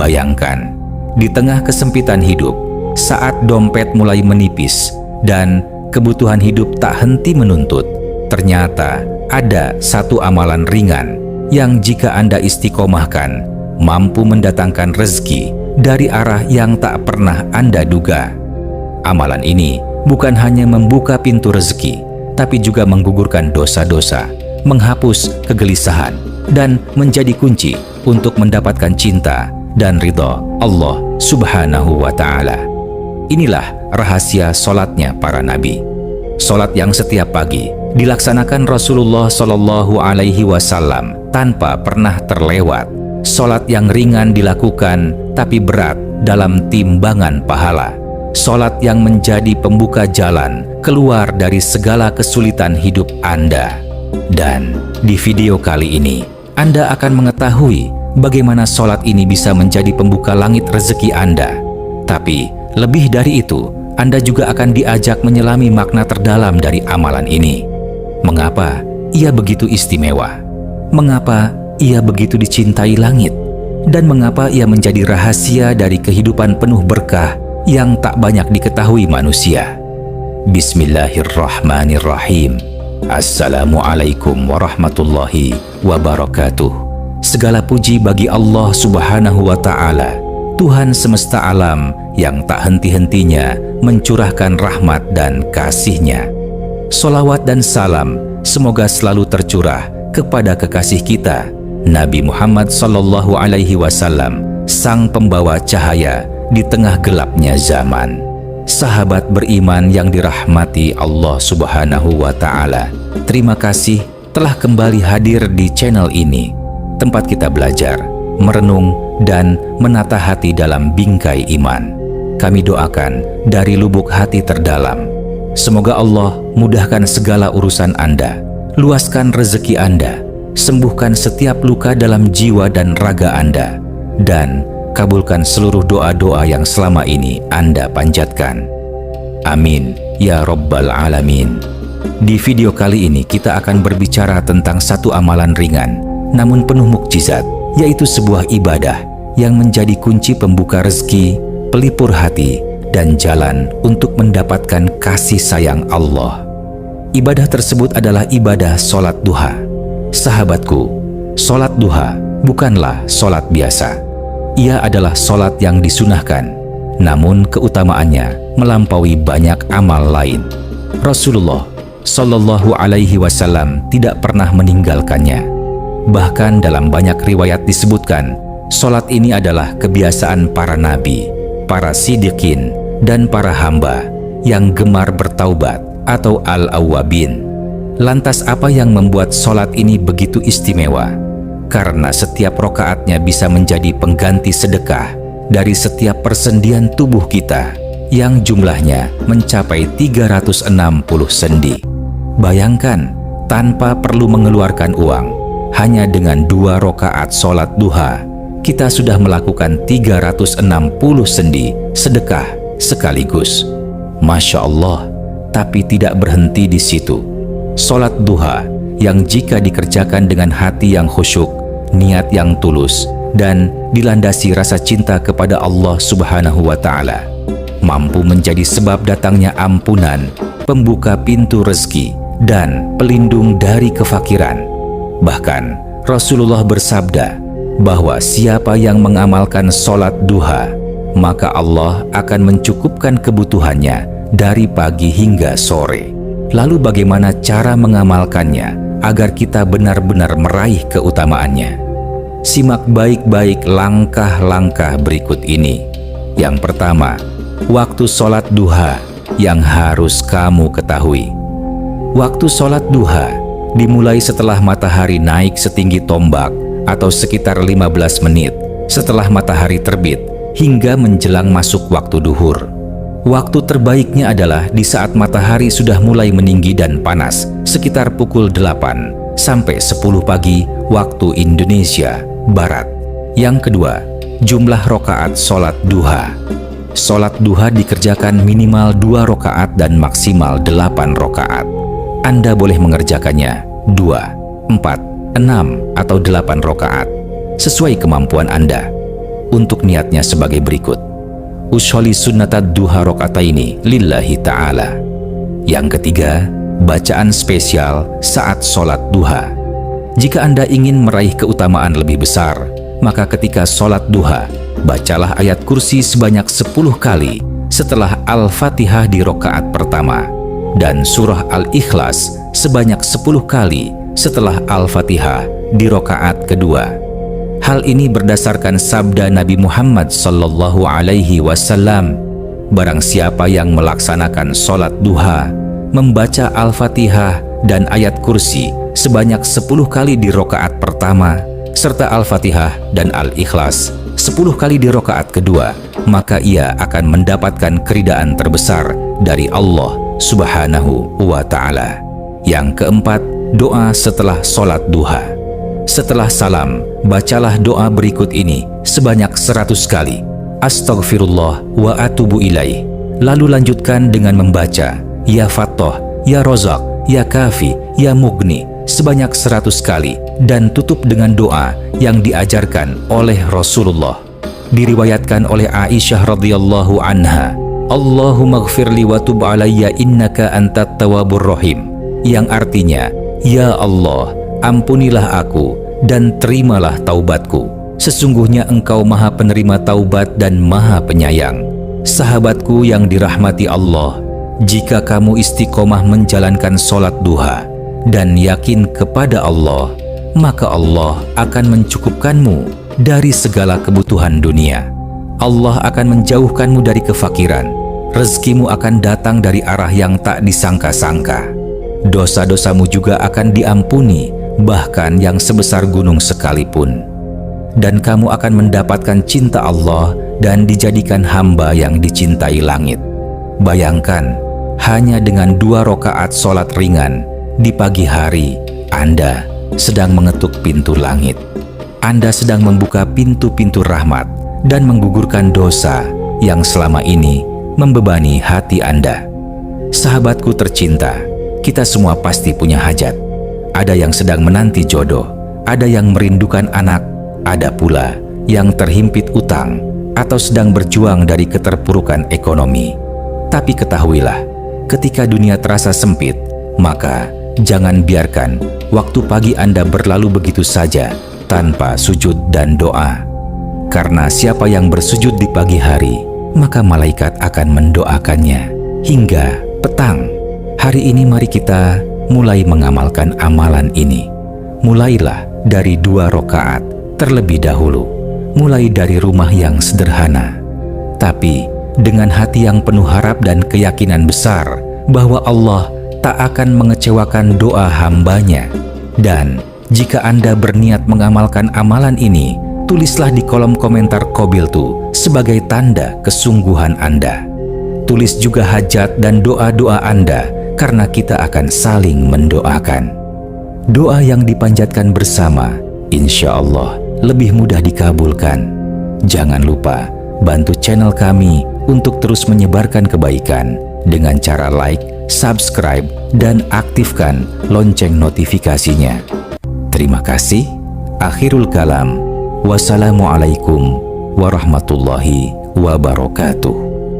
Bayangkan, di tengah kesempitan hidup, saat dompet mulai menipis dan kebutuhan hidup tak henti menuntut, ternyata ada satu amalan ringan yang jika Anda istiqomahkan, mampu mendatangkan rezeki dari arah yang tak pernah Anda duga. Amalan ini bukan hanya membuka pintu rezeki, tapi juga menggugurkan dosa-dosa, menghapus kegelisahan, dan menjadi kunci untuk mendapatkan cinta dan ridha Allah Subhanahu wa Ta'ala. Inilah rahasia solatnya para nabi. Solat yang setiap pagi dilaksanakan Rasulullah Shallallahu Alaihi Wasallam tanpa pernah terlewat. Solat yang ringan dilakukan tapi berat dalam timbangan pahala. Solat yang menjadi pembuka jalan keluar dari segala kesulitan hidup Anda. Dan di video kali ini, Anda akan mengetahui bagaimana solat ini bisa menjadi pembuka langit rezeki Anda. Tapi lebih dari itu, Anda juga akan diajak menyelami makna terdalam dari amalan ini. Mengapa ia begitu istimewa? Mengapa ia begitu dicintai langit? Dan mengapa ia menjadi rahasia dari kehidupan penuh berkah yang tak banyak diketahui manusia? Bismillahirrahmanirrahim. Assalamualaikum warahmatullahi wabarakatuh. Segala puji bagi Allah Subhanahu wa Ta'ala, Tuhan semesta alam yang tak henti-hentinya mencurahkan rahmat dan kasih-Nya. Solawat dan salam semoga selalu tercurah kepada kekasih kita, Nabi Muhammad Sallallahu Alaihi Wasallam, sang pembawa cahaya di tengah gelapnya zaman. Sahabat beriman yang dirahmati Allah Subhanahu wa Ta'ala, terima kasih telah kembali hadir di channel ini, tempat kita belajar, merenung, dan menata hati dalam bingkai iman. Kami doakan dari lubuk hati terdalam, semoga Allah mudahkan segala urusan Anda, luaskan rezeki Anda, sembuhkan setiap luka dalam jiwa dan raga Anda, dan kabulkan seluruh doa-doa yang selama ini Anda panjatkan. Amin ya Rabbal Alamin. Di video kali ini kita akan berbicara tentang satu amalan ringan namun penuh mukjizat, yaitu sebuah ibadah yang menjadi kunci pembuka rezeki, pelipur hati, dan jalan untuk mendapatkan kasih sayang Allah. Ibadah tersebut adalah ibadah solat duha. Sahabatku, solat duha bukanlah solat biasa. Ia adalah solat yang disunahkan, namun keutamaannya melampaui banyak amal lain. Rasulullah Shallallahu Alaihi Wasallam tidak pernah meninggalkannya. Bahkan dalam banyak riwayat disebutkan, solat ini adalah kebiasaan para nabi, para siddiqin, dan para hamba yang gemar bertaubat atau al-awwabin. Lantas apa yang membuat solat ini begitu istimewa? Karena setiap rokaatnya bisa menjadi pengganti sedekah dari setiap persendian tubuh kita yang jumlahnya mencapai 360 sendi. Bayangkan, tanpa perlu mengeluarkan uang, hanya dengan 2 rokaat solat duha, kita sudah melakukan 360 sendi sedekah sekaligus. Masya Allah, tapi tidak berhenti di situ. Solat duha yang jika dikerjakan dengan hati yang khusyuk, niat yang tulus, dan dilandasi rasa cinta kepada Allah Subhanahu wa Ta'ala, mampu menjadi sebab datangnya ampunan, pembuka pintu rezeki, dan pelindung dari kefakiran. Bahkan Rasulullah bersabda bahwa siapa yang mengamalkan solat duha, maka Allah akan mencukupkan kebutuhannya dari pagi hingga sore. Lalu bagaimana cara mengamalkannya agar kita benar-benar meraih keutamaannya? Simak baik-baik langkah-langkah berikut ini. Yang pertama, waktu solat duha yang harus kamu ketahui. Waktu solat duha dimulai setelah matahari naik setinggi tombak atau sekitar 15 menit setelah matahari terbit hingga menjelang masuk waktu duhur. Waktu terbaiknya adalah di saat matahari sudah mulai meninggi dan panas, sekitar pukul 8 sampai 10 pagi waktu Indonesia Barat. Yang kedua, jumlah rokaat solat duha. Solat duha dikerjakan minimal 2 rokaat dan maksimal 8 rokaat. Anda boleh mengerjakannya 2, 4, 6, atau 8 rokaat sesuai kemampuan Anda. untuk niatnya sebagai berikut. Usholli sunnatad duha rakaataini lillahi ta'ala. Yang ketiga, bacaan spesial saat sholat duha. Jika Anda ingin meraih keutamaan lebih besar, maka ketika sholat duha, bacalah ayat kursi sebanyak 10 kali setelah Al-Fatihah di rakaat pertama, dan surah Al-Ikhlas sebanyak 10 kali setelah Al-Fatihah di rakaat kedua. Hal ini berdasarkan sabda Nabi Muhammad sallallahu alaihi wasallam, barang siapa yang melaksanakan sholat duha, membaca Al-Fatihah dan ayat kursi sebanyak 10 kali di rakaat pertama, serta Al-Fatihah dan Al-Ikhlas 10 kali di rakaat kedua, maka ia akan mendapatkan keridaan terbesar dari Allah Subhanahu wa Ta'ala. Yang keempat, doa setelah sholat duha. Setelah salam, bacalah doa berikut ini sebanyak 100 kali. Astaghfirullah wa atubu ilaih. Lalu lanjutkan dengan membaca Ya Fattah, Ya Rozak, Ya Kafi, Ya Mugni sebanyak 100 kali, dan tutup dengan doa yang diajarkan oleh Rasulullah. Diriwayatkan oleh Aisyah radhiyallahu anha, Allahumma gfirli wa tub alayya innaka antat tawwabur rahim, yang artinya, Ya Allah, ampunilah aku dan terimalah taubatku. Sesungguhnya Engkau Maha Penerima Taubat dan Maha Penyayang. Sahabatku yang dirahmati Allah, jika kamu istiqomah menjalankan sholat duha dan yakin kepada Allah, maka Allah akan mencukupkanmu dari segala kebutuhan dunia. Allah akan menjauhkanmu dari kefakiran. Rezekimu akan datang dari arah yang tak disangka-sangka. Dosa-dosamu juga akan diampuni, bahkan yang sebesar gunung sekalipun. Dan kamu akan mendapatkan cinta Allah dan dijadikan hamba yang dicintai langit. Bayangkan, hanya dengan 2 rakaat sholat ringan di pagi hari, Anda sedang mengetuk pintu langit. Anda sedang membuka pintu-pintu rahmat dan menggugurkan dosa yang selama ini membebani hati Anda. Sahabatku tercinta, kita semua pasti punya hajat. Ada yang sedang menanti jodoh, ada yang merindukan anak, ada pula yang terhimpit utang atau sedang berjuang dari keterpurukan ekonomi. Tapi ketahuilah, ketika dunia terasa sempit, maka jangan biarkan waktu pagi Anda berlalu begitu saja tanpa sujud dan doa. Karena siapa yang bersujud di pagi hari, maka malaikat akan mendoakannya hingga petang. Hari ini mari kita mulai mengamalkan amalan ini. Mulailah dari 2 rakaat terlebih dahulu. Mulai dari rumah yang sederhana, tapi dengan hati yang penuh harap dan keyakinan besar bahwa Allah tak akan mengecewakan doa hambanya. Dan jika Anda berniat mengamalkan amalan ini, tulislah di kolom komentar Qabiltu sebagai tanda kesungguhan Anda. Tulis juga hajat dan doa-doa Anda, karena kita akan saling mendoakan. Doa yang dipanjatkan bersama, insya Allah lebih mudah dikabulkan. Jangan lupa bantu channel kami untuk terus menyebarkan kebaikan dengan cara like, subscribe, dan aktifkan lonceng notifikasinya. Terima kasih. Akhirul kalam. Wassalamualaikum warahmatullahi wabarakatuh.